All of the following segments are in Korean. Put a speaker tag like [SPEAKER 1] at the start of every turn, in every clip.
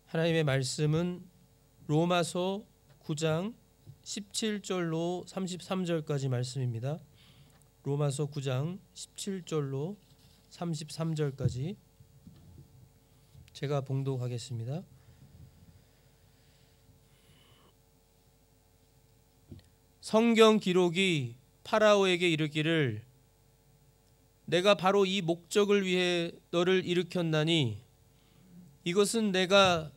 [SPEAKER 1] 하나님의 말씀은 로마서 9장 17절로 33절까지 말씀입니다. 로마서 9장 17절로 33절까지 제가 봉독하겠습니다. 성경 기록이 파라오에게 이르기를 내가 바로 이 목적을 위해 너를 일으켰나니 이것은 내가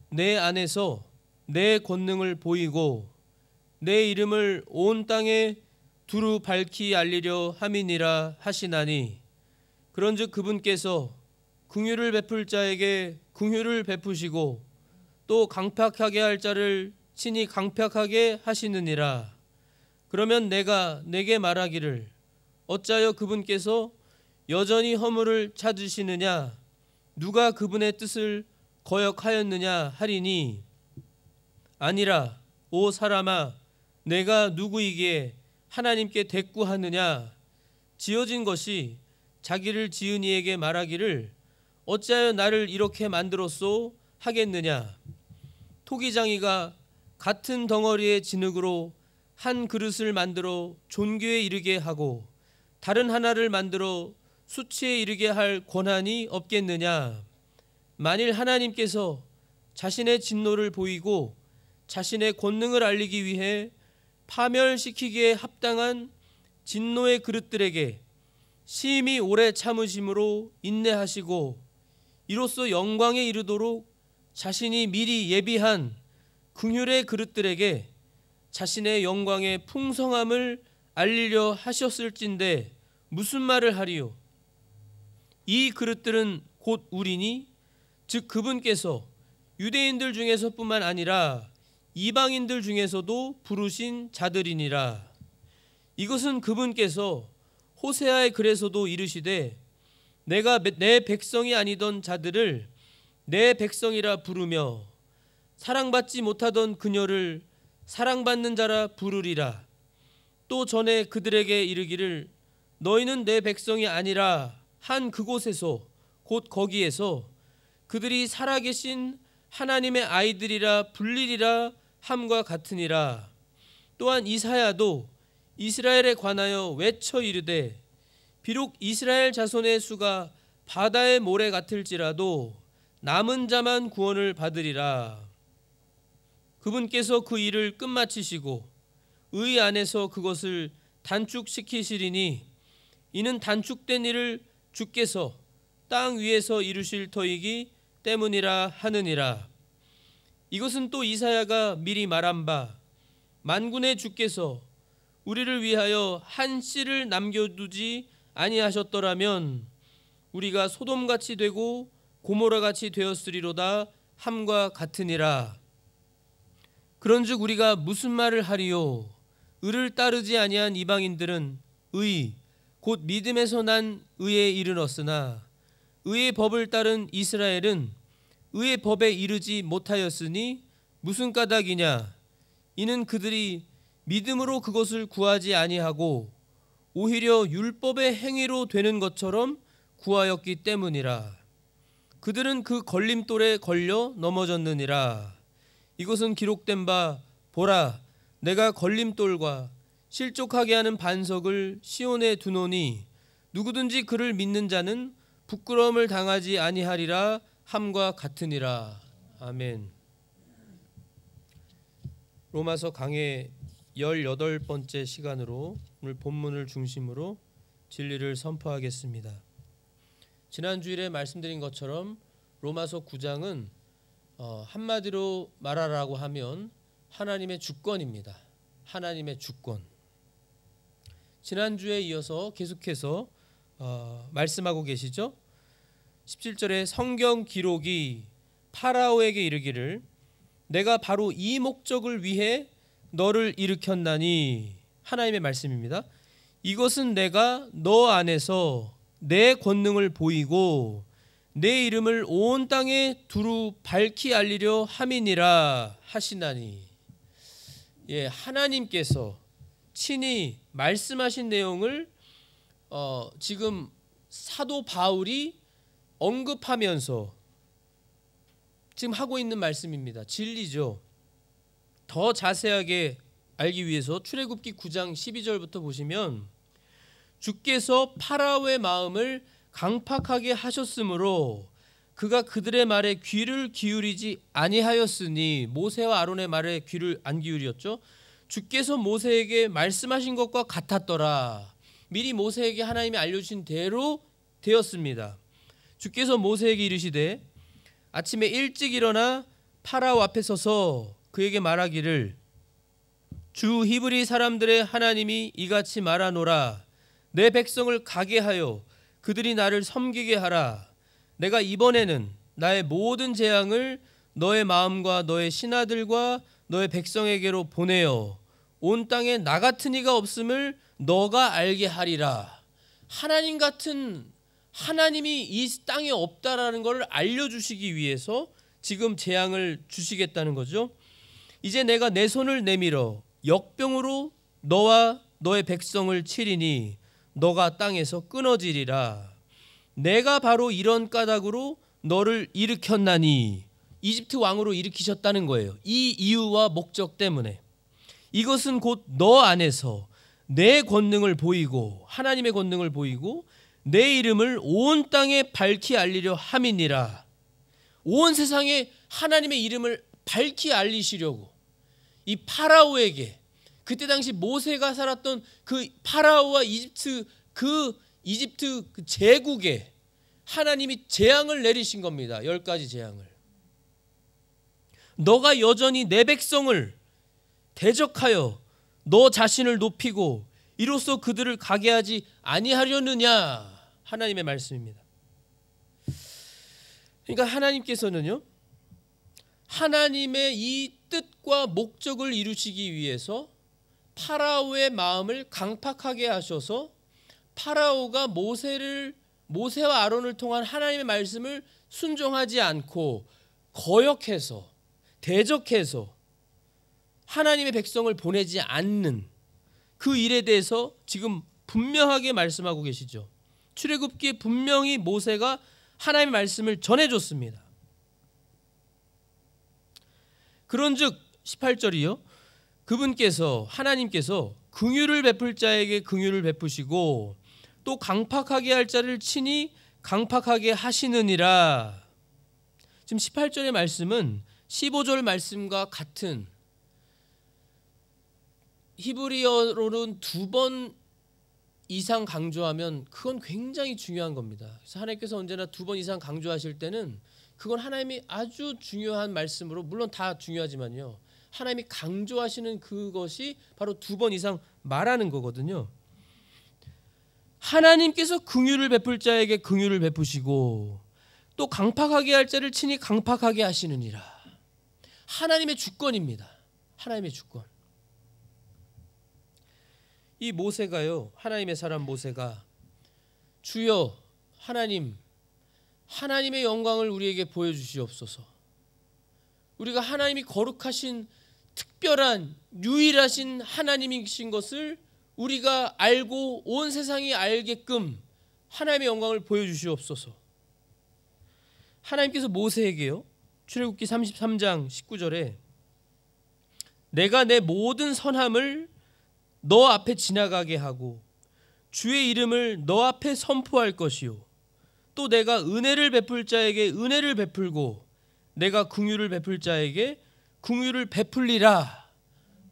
[SPEAKER 1] 내 안에서 내 권능을 보이고 내 이름을 온 땅에 두루 밝히 알리려 함이니라 하시나니 그런즉 그분께서 긍휼을 베풀 자에게 긍휼을 베푸시고 또 강팍하게 할 자를 친히 강팍하게 하시느니라. 그러면 내가 내게 말하기를 어찌하여 그분께서 여전히 허물을 찾으시느냐 누가 그분의 뜻을 거역하였느냐 하리니 아니라 오 사람아 내가 누구이기에 하나님께 대꾸하느냐 지어진 것이 자기를 지은 이에게 말하기를 어찌하여 나를 이렇게 만들었소 하겠느냐 토기장이가 같은 덩어리의 진흙으로 한 그릇을 만들어 존귀에 이르게 하고 다른 하나를 만들어 수치에 이르게 할 권한이 없겠느냐. 만일 하나님께서 자신의 진노를 보이고 자신의 권능을 알리기 위해 파멸시키기에 합당한 진노의 그릇들에게 심히 오래 참으심으로 인내하시고 이로써 영광에 이르도록 자신이 미리 예비한 긍휼의 그릇들에게 자신의 영광의 풍성함을 알리려 하셨을진데 무슨 말을 하리요? 이 그릇들은 곧 우리니 즉 그분께서 유대인들 중에서뿐만 아니라 이방인들 중에서도 부르신 자들이니라. 이것은 그분께서 호세아의 글에서도 이르시되 내가 내 백성이 아니던 자들을 내 백성이라 부르며 사랑받지 못하던 그녀를 사랑받는 자라 부르리라. 또 전에 그들에게 이르기를 너희는 내 백성이 아니라 한 그곳에서 곧 거기에서 그들이 살아계신 하나님의 아이들이라 불리리라 함과 같으니라. 또한 이사야도 이스라엘에 관하여 외쳐 이르되 비록 이스라엘 자손의 수가 바다의 모래 같을지라도 남은 자만 구원을 받으리라. 그분께서 그 일을 끝마치시고 의 안에서 그것을 단축시키시리니 이는 단축된 일을 주께서 땅 위에서 이루실 터이기 때문이라 하느니라. 이것은 또 이사야가 미리 말한 바 만군의 주께서 우리를 위하여 한 씨를 남겨두지 아니하셨더라면 우리가 소돔같이 되고 고모라같이 되었으리로다 함과 같으니라. 그런즉 우리가 무슨 말을 하리요? 의를 따르지 아니한 이방인들은 의 곧 믿음에서 난 의에 이르렀으나 의의 법을 따른 이스라엘은 의의 법에 이르지 못하였으니 무슨 까닭이냐? 이는 그들이 믿음으로 그것을 구하지 아니하고 오히려 율법의 행위로 되는 것처럼 구하였기 때문이라. 그들은 그 걸림돌에 걸려 넘어졌느니라. 이것은 기록된 바 보라 내가 걸림돌과 실족하게 하는 반석을 시온에 두노니 누구든지 그를 믿는 자는 부끄러움을 당하지 아니하리라 함과 같으니라. 아멘. 로마서 강해 18번째 시간으로 오늘 본문을 중심으로 진리를 선포하겠습니다. 지난 주일에 말씀드린 것처럼 로마서 9장은 한마디로 말하라고 하면 하나님의 주권입니다. 하나님의 주권. 지난주에 이어서 계속해서 말씀하고 계시죠. 17절에 성경 기록이 파라오에게 이르기를 내가 바로 이 목적을 위해 너를 일으켰나니 하나님의 말씀입니다. 이것은 내가 너 안에서 내 권능을 보이고 내 이름을 온 땅에 두루 밝히 알리려 함이니라 하시나니. 하나님께서 친히 말씀하신 내용을 지금 사도 바울이 언급하면서 지금 하고 있는 말씀입니다. 진리죠. 더 자세하게 알기 위해서 출애굽기 9장 12절부터 보시면 주께서 파라오의 마음을 강팍하게 하셨으므로 그가 그들의 말에 귀를 기울이지 아니하였으니, 모세와 아론의 말에 귀를 안 기울였죠. 주께서 모세에게 말씀하신 것과 같았더라. 미리 모세에게 하나님이 알려주신 대로 되었습니다. 주께서 모세에게 이르시되 아침에 일찍 일어나 파라오 앞에 서서 그에게 말하기를 주 히브리 사람들의 하나님이 이같이 말하노라. 내 백성을 가게 하여 그들이 나를 섬기게 하라. 내가 이번에는 나의 모든 재앙을 너의 마음과 너의 신하들과 너의 백성에게로 보내어 온 땅에 나 같은 이가 없음을 너가 알게 하리라. 하나님 같은 하나님이 이 땅에 없다라는 것을 알려주시기 위해서 지금 재앙을 주시겠다는 거죠. 이제 내가 내 손을 내밀어 역병으로 너와 너의 백성을 치리니 너가 땅에서 끊어지리라. 내가 바로 이런 까닭으로 너를 일으켰나니, 이집트 왕으로 일으키셨다는 거예요. 이 이유와 목적 때문에. 이것은 곧 너 안에서 내 권능을 보이고 하나님의 권능을 보이고 내 이름을 온 땅에 밝히 알리려 함이니라. 온 세상에 하나님의 이름을 밝히 알리시려고 이 파라오에게, 그때 당시 모세가 살았던 그 파라오와 이집트 그 제국에 하나님이 재앙을 내리신 겁니다. 10가지 재앙을. 너가 여전히 내 백성을 대적하여 너 자신을 높이고 이로써 그들을 가게 하지 아니하려느냐, 하나님의 말씀입니다. 그러니까 하나님께서는요, 하나님의 이 뜻과 목적을 이루시기 위해서 파라오의 마음을 강팍하게 하셔서 파라오가 모세와 아론을 통한 하나님의 말씀을 순종하지 않고 거역해서 대적해서 하나님의 백성을 보내지 않는 그 일에 대해서 지금 분명하게 말씀하고 계시죠. 출애굽기에 분명히 모세가 하나님의 말씀을 전해줬습니다. 그런즉 18절이요, 그분께서 하나님께서 긍휼을 베풀 자에게 긍휼을 베푸시고 또 강팍하게 할 자를 친히 강팍하게 하시느니라. 지금 18절의 말씀은 15절 말씀과 같은, 히브리어로는 2번 이상 강조하면 그건 굉장히 중요한 겁니다. 그래서 하나님께서 언제나 2번 이상 강조하실 때는 그건 하나님이 아주 중요한 말씀으로, 물론 다 중요하지만요, 하나님이 강조하시는 그것이 바로 2번 이상 말하는 거거든요. 하나님께서 긍휼을 베풀 자에게 긍휼을 베푸시고 또 강팍하게 할 자를 친히 강팍하게 하시느니라. 하나님의 주권입니다. 하나님의 주권. 이 모세가요, 하나님의 사람 모세가 주여 하나님, 하나님의 영광을 우리에게 보여주시옵소서. 우리가 하나님이 거룩하신 특별한 유일하신 하나님이신 것을 우리가 알고 온 세상이 알게끔 하나님의 영광을 보여주시옵소서. 하나님께서 모세에게요, 출애굽기 33장 19절에 내가 내 모든 선함을 너 앞에 지나가게 하고 주의 이름을 너 앞에 선포할 것이요 또 내가 은혜를 베풀 자에게 은혜를 베풀고 내가 긍휼을 베풀 자에게 긍휼을 베풀리라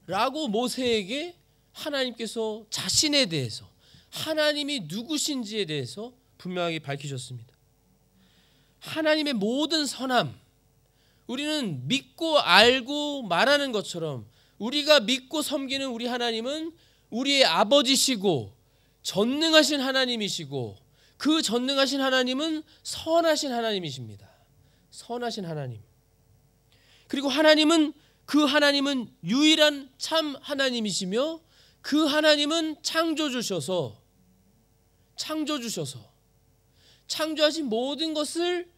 [SPEAKER 1] 라고 모세에게 하나님께서 자신에 대해서, 하나님이 누구신지에 대해서 분명하게 밝히셨습니다. 하나님의 모든 선함, 우리는 믿고 알고 말하는 것처럼 우리가 믿고 섬기는 우리 하나님은 우리의 아버지시고 전능하신 하나님이시고 그 전능하신 하나님은 선하신 하나님이십니다. 선하신 하나님. 그리고 그 하나님은 유일한 참 하나님이시며 그 하나님은 창조주셔서 창조하신 모든 것을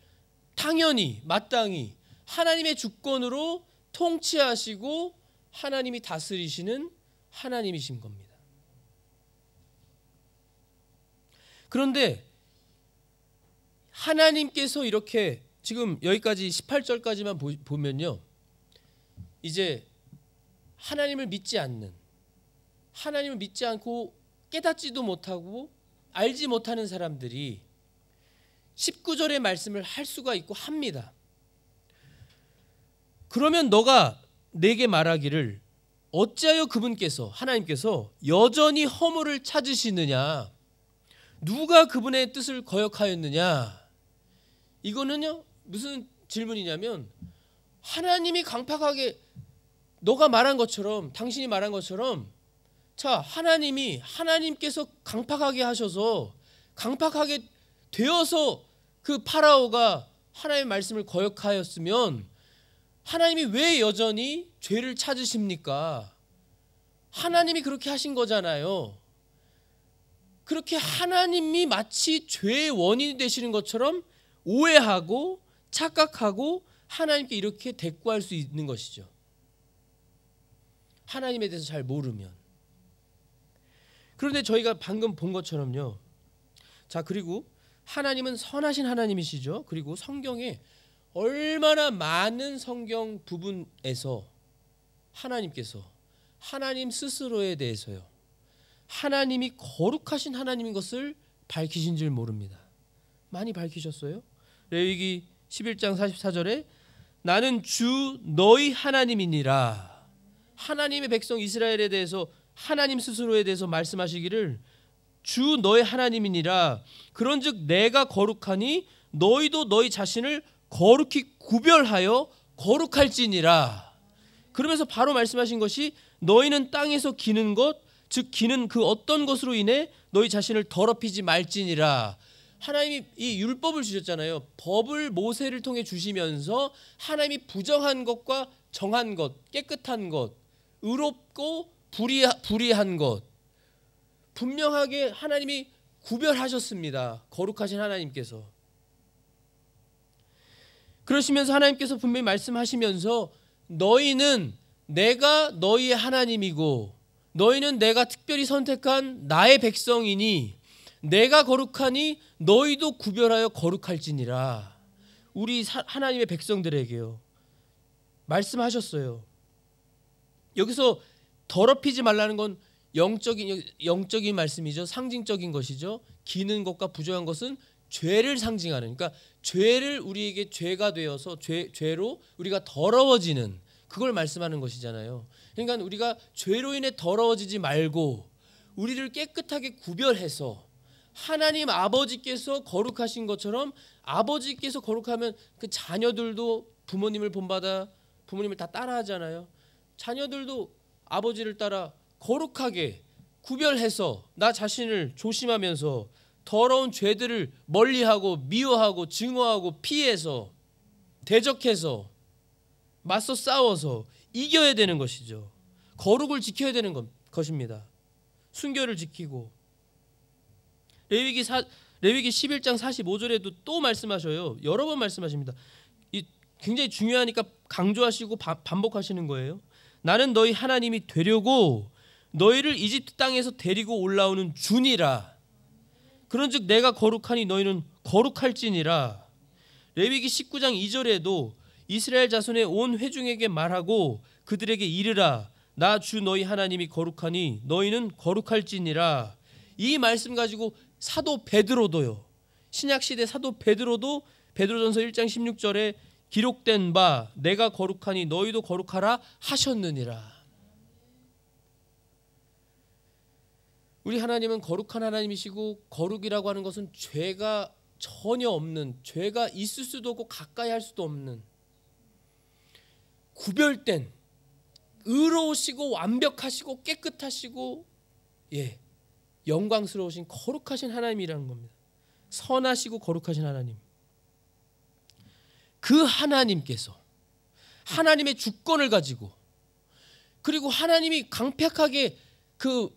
[SPEAKER 1] 당연히 마땅히 하나님의 주권으로 통치하시고 하나님이 다스리시는 하나님이신 겁니다. 그런데 하나님께서 이렇게 지금 여기까지 18절까지만 보면요. 이제 하나님을 믿지 않고 깨닫지도 못하고 알지 못하는 사람들이 19절의 말씀을 할 수가 있고 합니다. 그러면 너가 내게 말하기를 어찌하여 그분께서 하나님께서 여전히 허물을 찾으시느냐, 누가 그분의 뜻을 거역하였느냐. 이거는요 무슨 질문이냐면, 하나님이 강팍하게 너가 말한 것처럼, 당신이 말한 것처럼, 자 하나님께서 강팍하게 하셔서 강팍하게 되어서 그 파라오가 하나님의 말씀을 거역하였으면 하나님이 왜 여전히 죄를 찾으십니까? 하나님이 그렇게 하신 거잖아요. 그렇게 하나님이 마치 죄의 원인이 되시는 것처럼 오해하고 착각하고 하나님께 이렇게 대꾸할 수 있는 것이죠. 하나님에 대해서 잘 모르면. 그런데 저희가 방금 본 것처럼요. 자, 그리고 하나님은 선하신 하나님이시죠. 그리고 성경에 얼마나 많은 성경 부분에서 하나님께서 하나님 스스로에 대해서요, 하나님이 거룩하신 하나님인 것을 밝히신 줄 모릅니다. 많이 밝히셨어요. 레위기 11장 44절에 나는 주 너희 하나님이니라. 하나님의 백성 이스라엘에 대해서 하나님 스스로에 대해서 말씀하시기를 주 너희 하나님이니라. 그런즉 내가 거룩하니 너희도 너희 자신을 거룩히 구별하여 거룩할지니라. 그러면서 바로 말씀하신 것이 너희는 땅에서 기는 것, 즉 기는 그 어떤 것으로 인해 너희 자신을 더럽히지 말지니라. 하나님이 이 율법을 주셨잖아요. 법을 모세를 통해 주시면서 하나님이 부정한 것과 정한 것, 깨끗한 것, 의롭고 불의한 것, 분명하게 하나님이 구별하셨습니다. 거룩하신 하나님께서. 그러시면서 하나님께서 분명히 말씀하시면서 너희는 내가 너희의 하나님이고 너희는 내가 특별히 선택한 나의 백성이니 내가 거룩하니 너희도 구별하여 거룩할지니라. 우리 하나님의 백성들에게요 말씀하셨어요. 여기서 더럽히지 말라는 건 영적인 말씀이죠. 상징적인 것이죠. 기는 것과 부정한 것은 죄를 상징하는, 그러니까 죄를 우리에게 죄가 되어서 죄로 우리가 더러워지는, 그걸 말씀하는 것이잖아요. 그러니까 우리가 죄로 인해 더러워지지 말고 우리를 깨끗하게 구별해서 하나님 아버지께서 거룩하신 것처럼, 아버지께서 거룩하면 그 자녀들도 부모님을 본받아 부모님을 다 따라하잖아요. 자녀들도 아버지를 따라 거룩하게 구별해서 나 자신을 조심하면서 더러운 죄들을 멀리하고 미워하고 증오하고 피해서 대적해서 맞서 싸워서 이겨야 되는 것이죠. 거룩을 지켜야 되는 것입니다. 순결을 지키고. 레위기 11장 45절에도 또 말씀하셔요. 여러 번 말씀하십니다. 굉장히 중요하니까 강조하시고 반복하시는 거예요. 나는 너희 하나님이 되려고 너희를 이집트 땅에서 데리고 올라오는 주니라. 그런즉 내가 거룩하니 너희는 거룩할지니라. 레위기 19장 2절에도 이스라엘 자손의 온 회중에게 말하고 그들에게 이르라. 나 주 너희 하나님이 거룩하니 너희는 거룩할지니라. 이 말씀 가지고 사도 베드로도요, 신약시대 사도 베드로도 베드로전서 1장 16절에 기록된 바 내가 거룩하니 너희도 거룩하라 하셨느니라. 우리 하나님은 거룩한 하나님이시고, 거룩이라고 하는 것은 죄가 전혀 없는, 죄가 있을 수도 없고 가까이 할 수도 없는 구별된, 의로우시고 완벽하시고 깨끗하시고 영광스러우신 거룩하신 하나님이라는 겁니다. 선하시고 거룩하신 하나님. 그 하나님께서 하나님의 주권을 가지고, 그리고 하나님이 강팍하게 그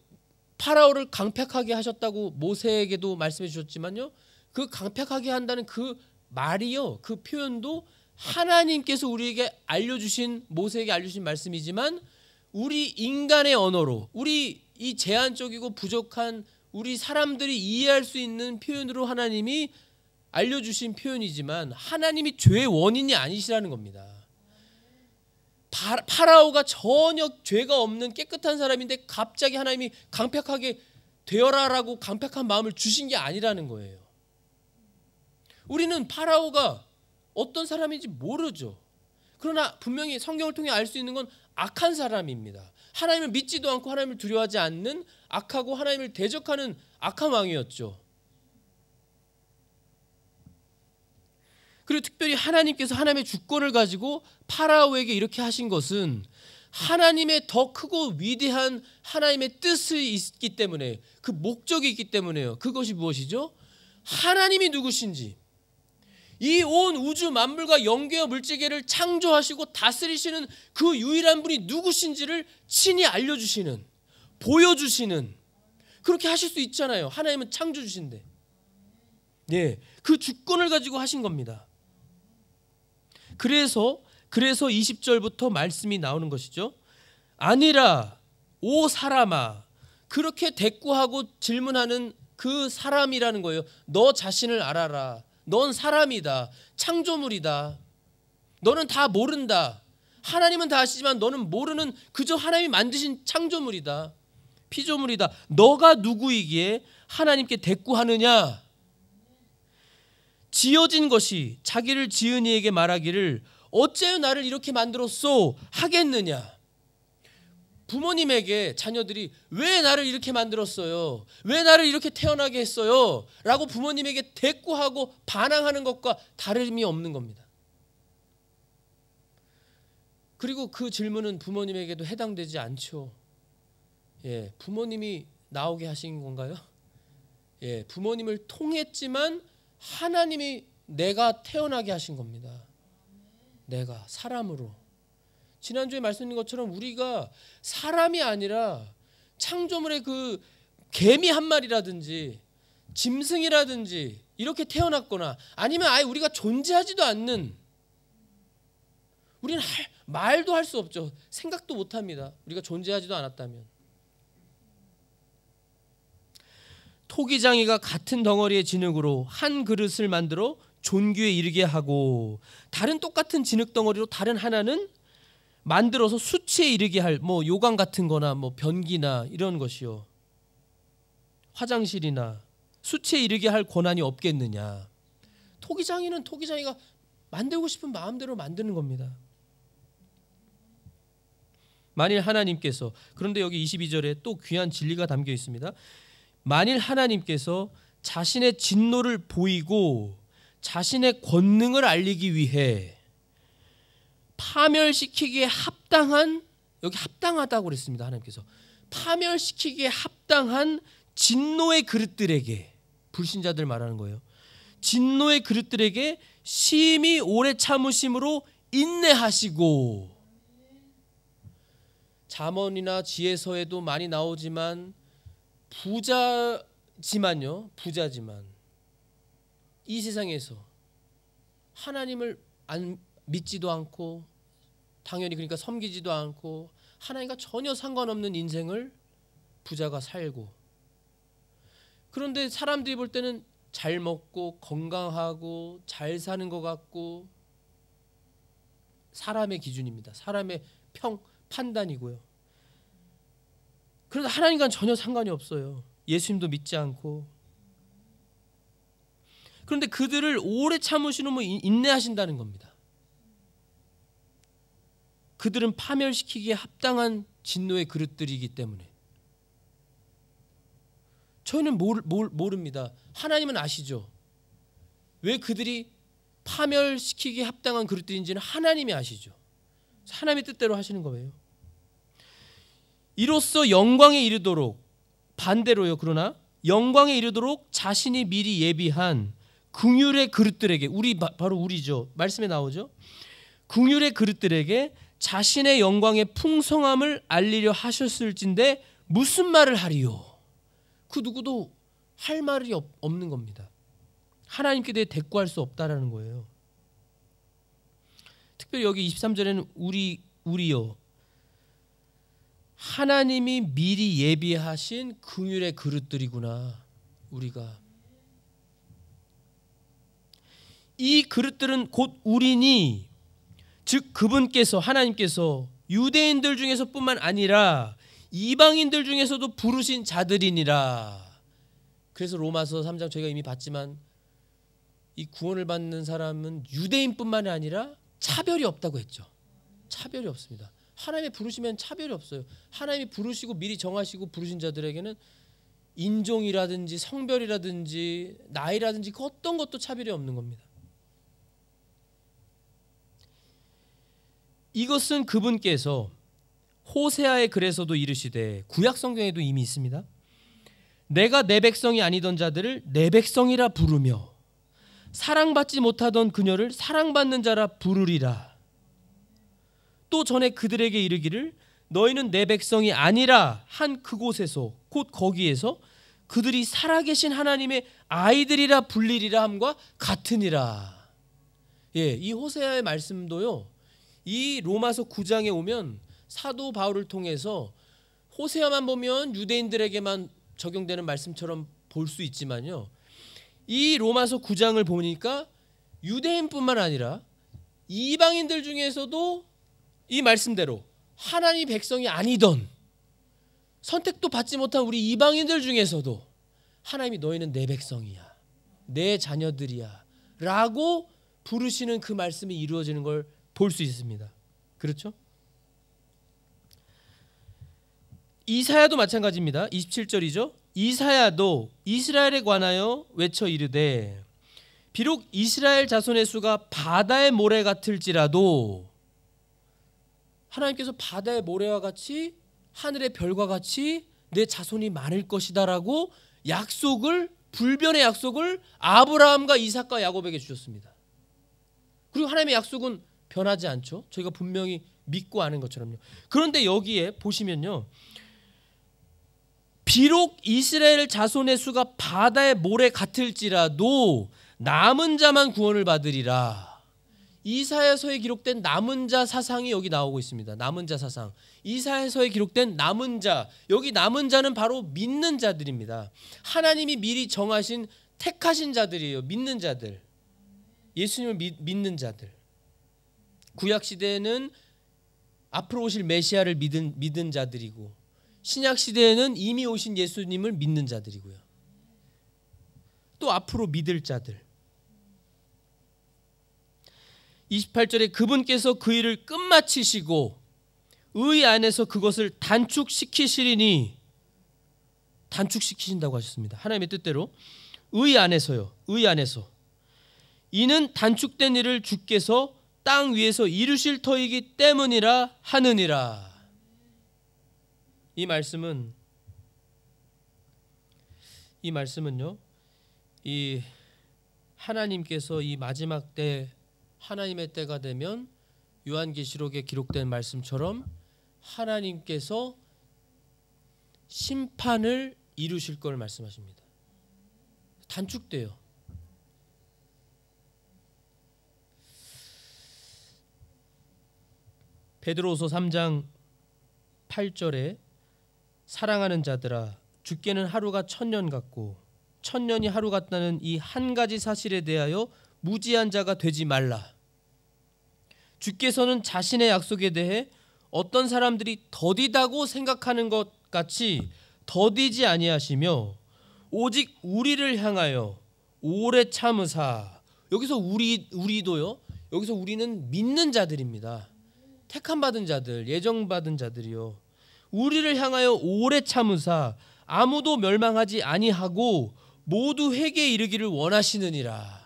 [SPEAKER 1] 파라오를 강팍하게 하셨다고 모세에게도 말씀해 주셨지만요, 그 강팍하게 한다는 그 말이요, 그 표현도 하나님께서 우리에게 알려주신, 모세에게 알려주신 말씀이지만 우리 인간의 언어로, 우리 이 제한적이고 부족한 우리 사람들이 이해할 수 있는 표현으로 하나님이 알려주신 표현이지만 하나님이 죄의 원인이 아니시라는 겁니다. 파라오가 전혀 죄가 없는 깨끗한 사람인데 갑자기 하나님이 강팍하게 되어라라고 강팍한 마음을 주신 게 아니라는 거예요. 우리는 파라오가 어떤 사람인지 모르죠. 그러나 분명히 성경을 통해 알 수 있는 건 악한 사람입니다. 하나님을 믿지도 않고 하나님을 두려워하지 않는 악하고 하나님을 대적하는 악한 왕이었죠. 그리고 특별히 하나님께서 하나님의 주권을 가지고 파라오에게 이렇게 하신 것은 하나님의 더 크고 위대한 하나님의 뜻이 있기 때문에, 그 목적이 있기 때문에요. 그것이 무엇이죠? 하나님이 누구신지, 이 온 우주 만물과 영계와 물질계를 창조하시고 다스리시는 그 유일한 분이 누구신지를 친히 알려주시는, 보여주시는, 그렇게 하실 수 있잖아요. 하나님은 창조주신데. 네, 그 주권을 가지고 하신 겁니다. 그래서 20절부터 말씀이 나오는 것이죠. 아니라 오 사람아, 그렇게 대꾸하고 질문하는 그 사람이라는 거예요. 너 자신을 알아라. 넌 사람이다. 창조물이다. 너는 다 모른다. 하나님은 다 아시지만 너는 모르는 그저 하나님이 만드신 창조물이다. 피조물이다. 너가 누구이기에 하나님께 대꾸하느냐? 지어진 것이 자기를 지은 이에게 말하기를 어째요 나를 이렇게 만들었소 하겠느냐? 부모님에게 자녀들이 왜 나를 이렇게 만들었어요? 왜 나를 이렇게 태어나게 했어요? 라고 부모님에게 대꾸하고 반항하는 것과 다름이 없는 겁니다. 그리고 그 질문은 부모님에게도 해당되지 않죠. 예, 부모님이 나오게 하신 건가요? 예, 부모님을 통했지만 하나님이 내가 태어나게 하신 겁니다. 내가 사람으로. 지난주에 말씀드린 것처럼 우리가 사람이 아니라 창조물의 그 개미 한 마리라든지 짐승이라든지 이렇게 태어났거나 아니면 아예 우리가 존재하지도 않는, 우리는 말도 할 수 없죠. 생각도 못합니다. 우리가 존재하지도 않았다면. 토기장이가 같은 덩어리의 진흙으로 한 그릇을 만들어 존귀에 이르게 하고 다른 똑같은 진흙 덩어리로 다른 하나는 만들어서 수치에 이르게 할 뭐 요강 같은 거나 뭐 변기나 이런 것이요. 화장실이나 수치에 이르게 할 권한이 없겠느냐. 토기장이는 토기장이가 만들고 싶은 마음대로 만드는 겁니다. 만일 하나님께서, 그런데 여기 22절에 또 귀한 진리가 담겨 있습니다. 만일 하나님께서 자신의 진노를 보이고 자신의 권능을 알리기 위해 파멸시키기에 합당한, 여기 합당하다고 그랬습니다. 하나님께서 파멸시키기에 합당한 진노의 그릇들에게, 불신자들 말하는 거예요. 진노의 그릇들에게 심히 오래 참으심으로 인내하시고, 잠언이나 지혜서에도 많이 나오지만 부자지만 이 세상에서 하나님을 믿지도 않고 당연히 그러니까 섬기지도 않고 하나님과 전혀 상관없는 인생을 부자가 살고, 그런데 사람들이 볼 때는 잘 먹고 건강하고 잘 사는 것 같고, 사람의 기준입니다. 사람의 판단이고요. 그런데 하나님과는 전혀 상관이 없어요. 예수님도 믿지 않고. 그런데 그들을 오래 참으시는 분 인내하신다는 겁니다. 그들은 파멸시키기에 합당한 진노의 그릇들이기 때문에. 저희는 모릅니다. 하나님은 아시죠. 왜 그들이 파멸시키기에 합당한 그릇들인지는 하나님이 아시죠. 하나님의 뜻대로 하시는 거예요. 이로써 영광에 이르도록, 반대로요. 그러나 영광에 이르도록 자신이 미리 예비한 긍휼의 그릇들에게, 바로 우리죠. 말씀에 나오죠. 긍휼의 그릇들에게 자신의 영광의 풍성함을 알리려 하셨을진데 무슨 말을 하리요? 그 누구도 할 말이 없는 겁니다. 하나님께 대해 대꾸할 수 없다라는 거예요. 특별히 여기 23절에는 우리요, 하나님이 미리 예비하신 긍휼의 그릇들이구나. 우리가 이 그릇들은 곧 우리니, 즉 그분께서, 하나님께서 유대인들 중에서뿐만 아니라 이방인들 중에서도 부르신 자들이니라. 그래서 로마서 3장 저희가 이미 봤지만 이 구원을 받는 사람은 유대인뿐만 아니라 차별이 없다고 했죠. 차별이 없습니다. 하나님이 부르시면 차별이 없어요. 하나님이 부르시고 미리 정하시고 부르신 자들에게는 인종이라든지 성별이라든지 나이라든지 그 어떤 것도 차별이 없는 겁니다. 이것은 그분께서 호세아의 글에서도 이르시되, 구약 성경에도 이미 있습니다. 내가 내 백성이 아니던 자들을 내 백성이라 부르며 사랑받지 못하던 그녀를 사랑받는 자라 부르리라. 또 전에 그들에게 이르기를 너희는 내 백성이 아니라 한 그곳에서, 곧 거기에서 그들이 살아계신 하나님의 아이들이라 불리리라 함과 같으니라. 예, 이 호세아의 말씀도요, 이 로마서 9장에 오면 사도 바울을 통해서 호세아만 보면 유대인들에게만 적용되는 말씀처럼 볼 수 있지만요, 이 로마서 9장을 보니까 유대인뿐만 아니라 이방인들 중에서도 이 말씀대로 하나님 백성이 아니던, 선택도 받지 못한 우리 이방인들 중에서도 하나님이 너희는 내 백성이야, 내 자녀들이야 라고 부르시는 그 말씀이 이루어지는 걸 볼 수 있습니다. 그렇죠? 이사야도 마찬가지입니다. 27절이죠. 이사야도 이스라엘에 관하여 외쳐 이르되 비록 이스라엘 자손의 수가 바다의 모래 같을지라도, 하나님께서 바다의 모래와 같이 하늘의 별과 같이 내 자손이 많을 것이다라고 약속을, 불변의 약속을 아브라함과 이삭과 야곱에게 주셨습니다. 그리고 하나님의 약속은 변하지 않죠. 저희가 분명히 믿고 아는 것처럼요. 그런데 여기에 보시면요, 비록 이스라엘 자손의 수가 바다의 모래 같을지라도 남은 자만 구원을 받으리라. 이사야서에 기록된 남은 자 사상이 여기 나오고 있습니다. 남은 자 사상. 이사야서에 기록된 남은 자, 여기 남은 자는 바로 믿는 자들입니다. 하나님이 미리 정하신 택하신 자들이에요. 믿는 자들. 예수님을 믿는 자들. 구약 시대에는 앞으로 오실 메시아를 믿은 자들이고, 신약 시대에는 이미 오신 예수님을 믿는 자들이고요. 또 앞으로 믿을 자들. 28절에 그분께서 그 일을 끝마치시고 의 안에서 그것을 단축시키시리니, 단축시키신다고 하셨습니다. 하나님의 뜻대로 의 안에서요. 의 안에서. 이는 단축된 일을 주께서 땅 위에서 이루실 터이기 때문이라 하느니라. 이 말씀은요, 이 하나님께서 이 마지막 때, 하나님의 때가 되면 요한계시록에 기록된 말씀처럼 하나님께서 심판을 이루실 걸 말씀하십니다. 단축돼요. 베드로후서 3장 8절에 사랑하는 자들아, 주께는 하루가 1000년 같고 1000년이 하루 같다는 이 한 가지 사실에 대하여 무지한 자가 되지 말라. 주께서는 자신의 약속에 대해 어떤 사람들이 더디다고 생각하는 것 같이 더디지 아니하시며 오직 우리를 향하여 오래 참으사, 여기서 우리도요, 여기서 우리는 믿는 자들입니다. 택함 받은 자들, 예정 받은 자들이요, 우리를 향하여 오래 참으사 아무도 멸망하지 아니하고 모두 회개에 이르기를 원하시느니라.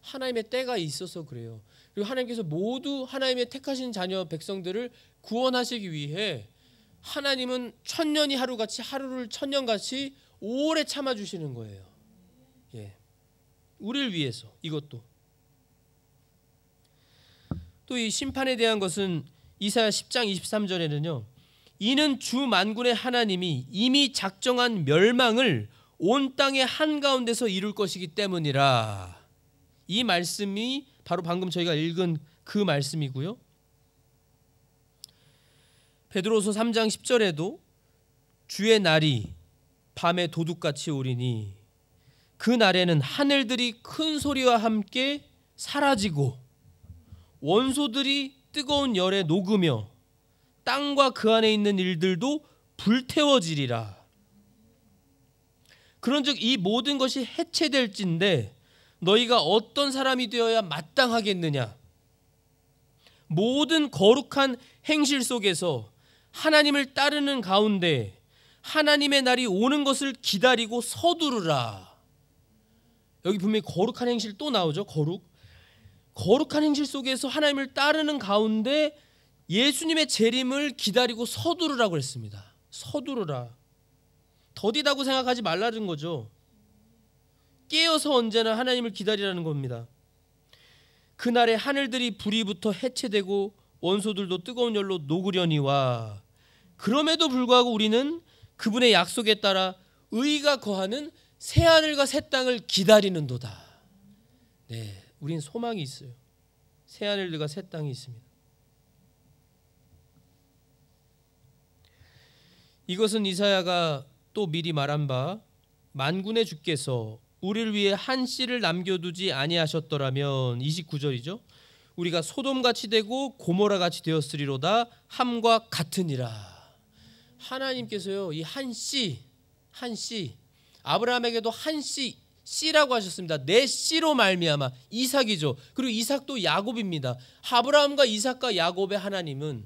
[SPEAKER 1] 하나님의 때가 있어서 그래요. 그리고 하나님께서 모두 하나님의 택하신 자녀 백성들을 구원하시기 위해 하나님은 1000년이 하루같이, 하루를 1000년같이 오래 참아주시는 거예요. 예, 우리를 위해서. 이것도 또 이 심판에 대한 것은 이사야 10장 23절에는요, 이는 주 만군의 하나님이 이미 작정한 멸망을 온 땅의 한가운데서 이룰 것이기 때문이라. 이 말씀이 바로 방금 저희가 읽은 그 말씀이고요. 베드로서 3장 10절에도 주의 날이 밤에 도둑같이 오리니 그 날에는 하늘들이 큰 소리와 함께 사라지고 원소들이 뜨거운 열에 녹으며 땅과 그 안에 있는 일들도 불태워지리라. 그런즉 이 모든 것이 해체될진데 너희가 어떤 사람이 되어야 마땅하겠느냐? 모든 거룩한 행실 속에서 하나님을 따르는 가운데 하나님의 날이 오는 것을 기다리고 서두르라. 여기 분명히 거룩한 행실 또 나오죠. 거룩한 행실 속에서 하나님을 따르는 가운데 예수님의 재림을 기다리고 서두르라고 했습니다. 서두르라. 더디다고 생각하지 말라는 거죠. 깨어서 언제나 하나님을 기다리라는 겁니다. 그날에 하늘들이 불이 붙어 해체되고 원소들도 뜨거운 열로 녹으려니와 그럼에도 불구하고 우리는 그분의 약속에 따라 의가 거하는 새하늘과 새 땅을 기다리는도다. 네, 우린 소망이 있어요. 새하늘들과 새 땅이 있습니다. 이것은 이사야가 또 미리 말한 바 만군의 주께서 우리를 위해 한 씨를 남겨두지 아니하셨더라면 29절이죠. 우리가 소돔같이 되고 고모라같이 되었으리로다 함과 같으니라. 하나님께서요 이 한 씨 아브라함에게도 한 씨라고 하셨습니다. 내 씨로 말미암아 이삭이죠. 그리고 이삭도 야곱입니다. 아브라함과 이삭과 야곱의 하나님은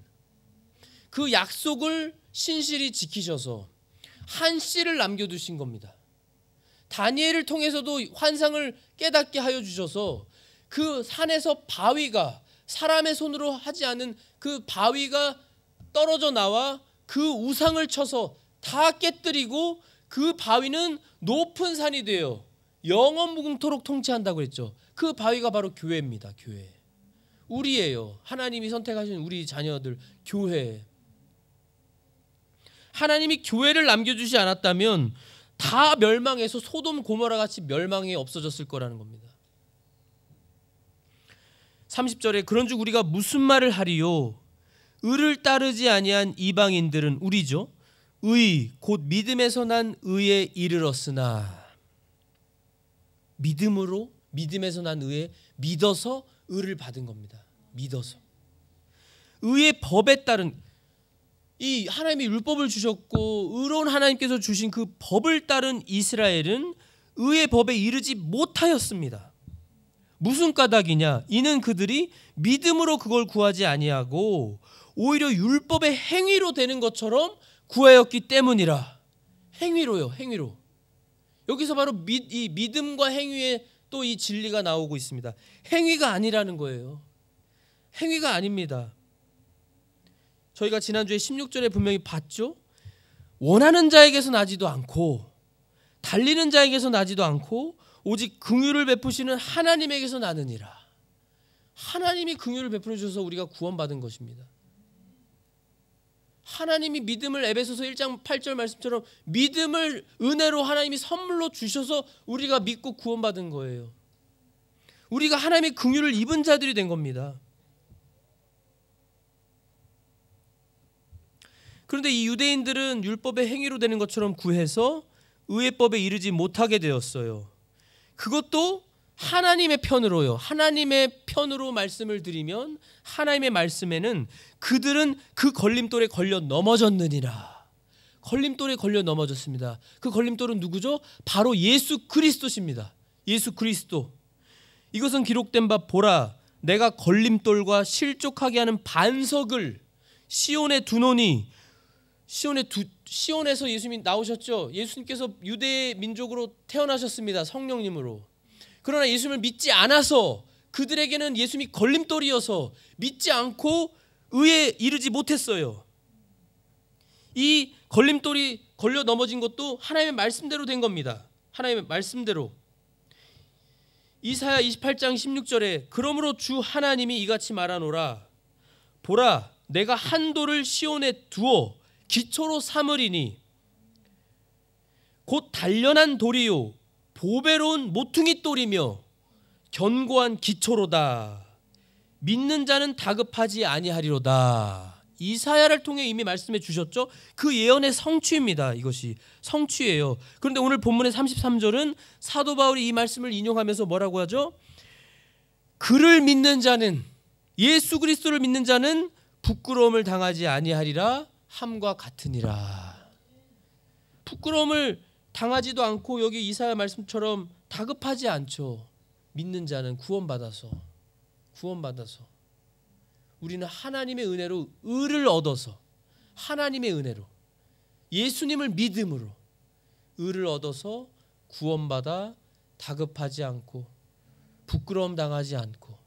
[SPEAKER 1] 그 약속을 신실히 지키셔서 한 씨를 남겨두신 겁니다. 다니엘을 통해서도 환상을 깨닫게 하여 주셔서 그 산에서 바위가 사람의 손으로 하지 않은 그 바위가 떨어져 나와 그 우상을 쳐서 다 깨뜨리고 그 바위는 높은 산이 되어 영원 무궁토록 통치한다고 했죠. 그 바위가 바로 교회입니다. 교회. 우리예요. 하나님이 선택하신 우리 자녀들 교회. 하나님이 교회를 남겨주지 않았다면 다 멸망해서 소돔 고모라 같이 멸망해 없어졌을 거라는 겁니다. 30절에 그런즉 우리가 무슨 말을 하리요? 의를 따르지 아니한 이방인들은 우리죠. 의 곧 믿음에서 난 의에 이르렀으나 믿음에서 난 의에 믿어서 의를 받은 겁니다. 믿어서 의의 법에 따른 이 하나님이 율법을 주셨고 의로운 하나님께서 주신 그 법을 따른 이스라엘은 의의 법에 이르지 못하였습니다. 무슨 까닭이냐? 이는 그들이 믿음으로 그걸 구하지 아니하고 오히려 율법의 행위로 되는 것처럼 구하였기 때문이라. 행위로요. 행위로. 여기서 바로 이 믿음과 행위에 또 이 진리가 나오고 있습니다. 행위가 아니라는 거예요. 행위가 아닙니다. 저희가 지난주에 16절에 분명히 봤죠. 원하는 자에게서 나지도 않고 달리는 자에게서 나지도 않고 오직 긍휼을 베푸시는 하나님에게서 나느니라. 하나님이 긍휼을 베풀어 주셔서 우리가 구원받은 것입니다. 하나님이 믿음을 에베소서 1장 8절 말씀처럼 믿음을 은혜로 하나님이 선물로 주셔서 우리가 믿고 구원받은 거예요. 우리가 하나님의 긍휼을 입은 자들이 된 겁니다. 그런데 이 유대인들은 율법의 행위로 되는 것처럼 구해서 의회법에 이르지 못하게 되었어요. 그것도 하나님의 편으로요. 하나님의 편으로 말씀을 드리면 하나님의 말씀에는 그들은 그 걸림돌에 걸려 넘어졌느니라. 걸림돌에 걸려 넘어졌습니다. 그 걸림돌은 누구죠? 바로 예수 그리스도십니다. 예수 그리스도. 이것은 기록된 바 보라 내가 걸림돌과 실족하게 하는 반석을 시온에 두노니 시온에서 예수님이 나오셨죠. 예수님께서 유대 민족으로 태어나셨습니다. 성령님으로. 그러나 예수님을 믿지 않아서 그들에게는 예수님이 걸림돌이어서 믿지 않고 의에 이르지 못했어요. 이 걸림돌이 걸려 넘어진 것도 하나님의 말씀대로 된 겁니다. 하나님의 말씀대로. 이사야 28장 16절에 그러므로 주 하나님이 이같이 말하노라. 보라 내가 한 돌을 시온에 두어 기초로 삼으리니 곧 단련한 돌이요 보배로운 모퉁이 돌이며 견고한 기초로다. 믿는 자는 다급하지 아니하리로다. 이사야를 통해 이미 말씀해 주셨죠. 그 예언의 성취입니다. 이것이 성취예요. 그런데 오늘 본문의 33절은 사도 바울이 이 말씀을 인용하면서 뭐라고 하죠? 그를 믿는 자는, 예수 그리스도를 믿는 자는 부끄러움을 당하지 아니하리라 함과 같으니라. 부끄러움을 당하지도 않고 여기 이사야 말씀처럼 다급하지 않죠. 믿는 자는 구원받아서 우리는 하나님의 은혜로 의를 얻어서, 하나님의 은혜로 예수님을 믿음으로 의를 얻어서 구원받아 다급하지 않고 부끄러움 당하지 않고,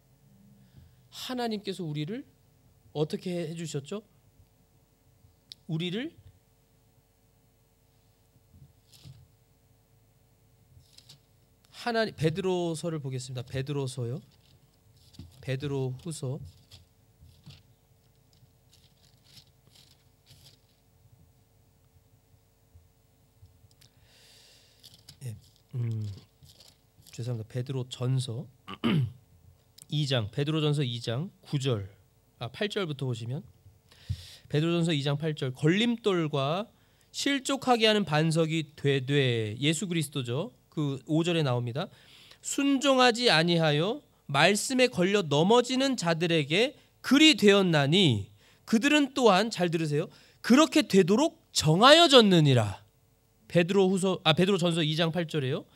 [SPEAKER 1] 하나님께서 우리를 어떻게 해주셨죠? 우리를 베드로서를 보겠습니다. 베드로서요. 베드로후서 2장, 베드로전서 2장 9절, 8절부터 보시면, 베드로전서 2장 8절, 걸림돌과 실족하게 하는 반석이 되되, 예수 그리스도죠. 그 5절에 나옵니다. 순종하지 아니하여 말씀에 걸려 넘어지는 자들에게 글이 되었나니 그들은 또한, 잘 들으세요, 그렇게 되도록 정하여졌느니라. 베드로전서 2장 8절에요.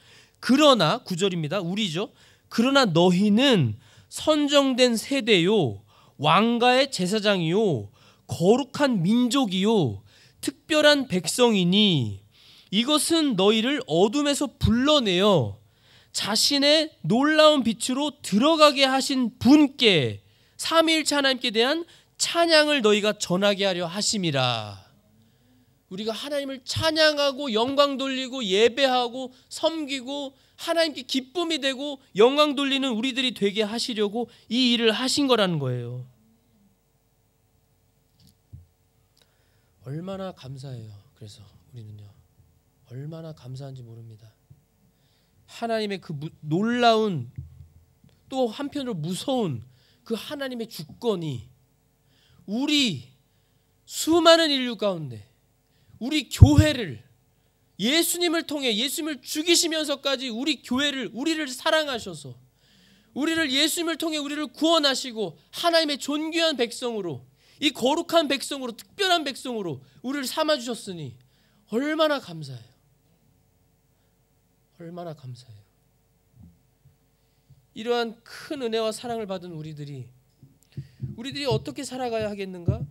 [SPEAKER 1] 그러나 9절입니다. 우리죠. 그러나 너희는 선정된 세대요, 왕가의 제사장이요, 거룩한 민족이요, 특별한 백성이니 이것은 너희를 어둠에서 불러내어 자신의 놀라운 빛으로 들어가게 하신 분께, 삼위일체 하나님께 대한 찬양을 너희가 전하게 하려 하심이라. 우리가 하나님을 찬양하고 영광 돌리고 예배하고 섬기고 하나님께 기쁨이 되고 영광 돌리는 우리들이 되게 하시려고 이 일을 하신 거라는 거예요. 얼마나 감사해요. 그래서 우리는요, 얼마나 감사한지 모릅니다. 하나님의 그 놀라운, 또 한편으로 무서운 그 하나님의 주권이 우리 수많은 인류 가운데, 우리 교회를, 예수님을 통해, 예수님을 죽이시면서까지 우리 교회를, 우리를 사랑하셔서 우리를, 예수님을 통해 우리를 구원하시고 하나님의 존귀한 백성으로, 이 거룩한 백성으로, 특별한 백성으로 우리를 삼아주셨으니 얼마나 감사해요. 얼마나 감사해요. 이러한 큰 은혜와 사랑을 받은 우리들이 어떻게 살아가야 하겠는가?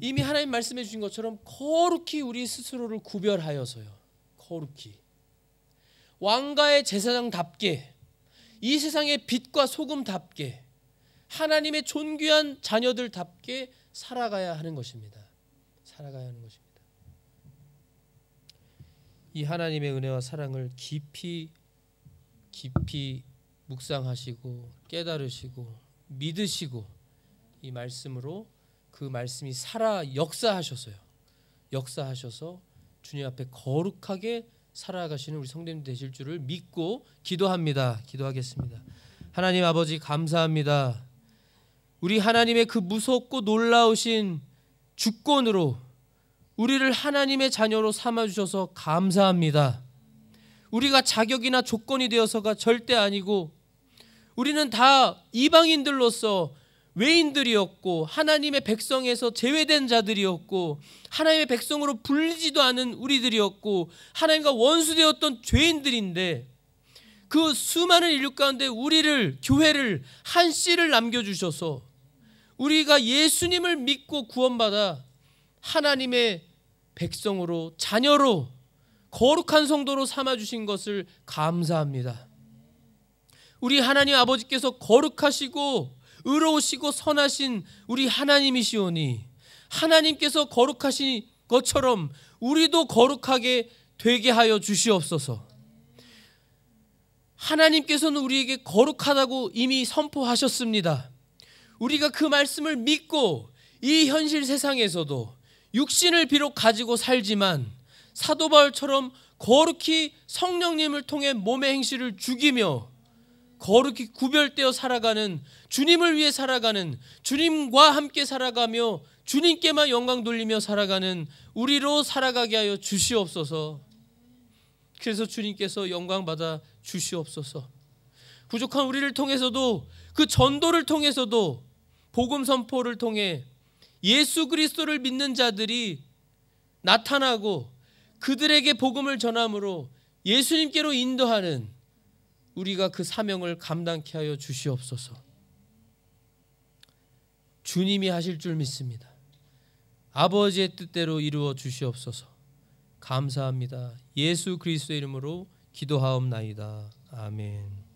[SPEAKER 1] 이미 하나님 말씀해 주신 것처럼 거룩히 우리 스스로를 구별하여서요, 거룩히 왕가의 제사장답게, 이 세상의 빛과 소금답게, 하나님의 존귀한 자녀들답게 살아가야 하는 것입니다. 살아가야 하는 것입니다. 이 하나님의 은혜와 사랑을 깊이 묵상하시고 깨달으시고 믿으시고, 이 말씀으로 그 말씀이 살아 역사하셔서 주님 앞에 거룩하게 살아가시는 우리 성도님 되실 줄을 믿고 기도하겠습니다. 하나님 아버지, 감사합니다. 우리 하나님의 그 무섭고 놀라우신 주권으로 우리를 하나님의 자녀로 삼아주셔서 감사합니다. 우리가 자격이나 조건이 되어서가 절대 아니고, 우리는 다 이방인들로서 외인들이었고 하나님의 백성에서 제외된 자들이었고 하나님의 백성으로 불리지도 않은 우리들이었고 하나님과 원수되었던 죄인들인데, 그 수많은 인류 가운데 우리를, 교회를, 한 씨를 남겨주셔서 우리가 예수님을 믿고 구원받아 하나님의 백성으로, 자녀로, 거룩한 성도로 삼아주신 것을 감사합니다. 우리 하나님 아버지께서 거룩하시고 의로우시고 선하신 우리 하나님이시오니, 하나님께서 거룩하신 것처럼 우리도 거룩하게 되게 하여 주시옵소서. 하나님께서는 우리에게 거룩하다고 이미 선포하셨습니다. 우리가 그 말씀을 믿고 이 현실 세상에서도 육신을 비록 가지고 살지만 사도 바울처럼 거룩히 성령님을 통해 몸의 행실을 죽이며 거룩히 구별되어 살아가는, 주님을 위해 살아가는, 주님과 함께 살아가며 주님께만 영광 돌리며 살아가는 우리로 살아가게 하여 주시옵소서. 그래서 주님께서 영광 받아 주시옵소서. 부족한 우리를 통해서도 그 전도를 통해서도 복음 선포를 통해 예수 그리스도를 믿는 자들이 나타나고 그들에게 복음을 전함으로 예수님께로 인도하는 우리가 그 사명을 감당케 하여 주시옵소서. 주님이 하실 줄 믿습니다. 아버지의 뜻대로 이루어 주시옵소서. 감사합니다. 예수 그리스도의 이름으로 기도하옵나이다. 아멘.